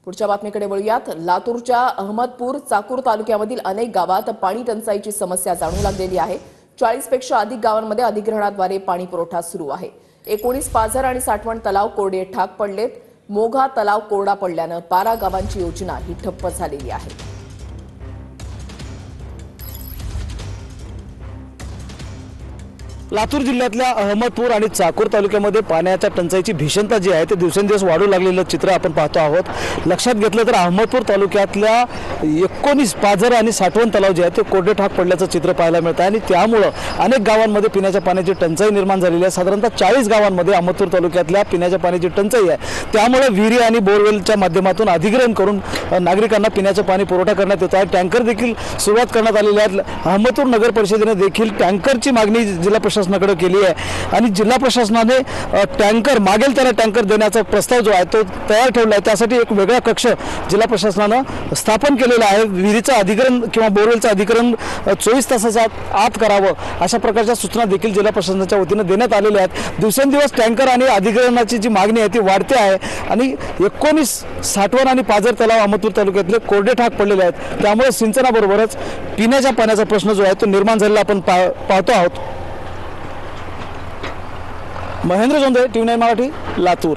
पुढच्या बातमीकडे वळूयात। लातूरच्या अहमदपूर चाकूर तालुक्यामधील अनेक गावात पाणी टंचाईची समस्या जाणवू लागलेली आहे। 40 पेक्षा अधिक गावांमध्ये अधिग्रहणाद्वारे पाणी पुरवठा सुरू आहे। 19 पाझर आणि साठवण तलाव कोरडे ठाक पडलेत। मोघा तलाव कोरडा पडल्याने 12 गावांची योजना ही ठप्प झालेली आहे। लातूर जिल्ह्यातल्या अहमदपूर आणि चाकूर तालुक्यामध्ये पाण्याच्या टंचाईची भीषणता जी आहे ते दिवसेंदिवस वाढू लागलेलं चित्र आपण पाहतो आहोत। लक्षात घेतलं तर अहमदपूर तालुक्यातल्या 19 पाझर आणि साठवण तलाव जे आहेत ते कोरडे ठाक पडल्याचं चित्र पाहायला मिळतं आणि त्यामुळे अनेक गावांमध्ये पिण्याच्या पाण्याची टंचाई निर्माण झालेली आहे। साधारणतः 40 गावांमध्ये अहमदपूर तालुक्यातल्या पिण्याच्या पाण्याची टंचाई आहे। त्यामुळे विहिरी आणि बोरवेलच्या माध्यमातून अधिग्रहण करून नागरिकांना पिण्याचं पाणी पुरवठा करण्यात येतो आहे। टँकर देखील सुरुवात करण्यात आलेली आहे। अहमदपूर नगर परिषदेने देखील टँकरची मागणी जिल्हा प्रशासनाकडे केली आहे आणि जिल्हा प्रशासनाने टँकर मागेल त्याला टँकर देण्याचा प्रस्ताव जो आहे तो तयार ठेवला आहे। त्यासाठी एक वेगळा कक्ष जिल्हा प्रशासनाने स्थापन केलेला आहे। विहिरीचं अधिग्रहण किंवा बोरवेलचं अधिग्रहण 24 तासाच्या आत करावं अशा प्रकारच्या सूचना देखील जिल्हा प्रशासनाच्या वतीने देण्यात आलेल्या आहेत। दिवसेंदिवस टँकर आणि अधिग्रहणाची जी मागणी आहे ती वाढते आहे आणि 19 साठवण आणि पाझर तलाव अहमदपूर तालुक्यातले कोरडे ठाक पडलेले आहेत। त्यामुळे सिंचनाबरोबरच पिण्याच्या पाण्याचा प्रश्न जो आहे तो निर्माण झालेला आपण पाहतो आहोत। महेंद्र जोंधे, TV9 मराठी, लातूर।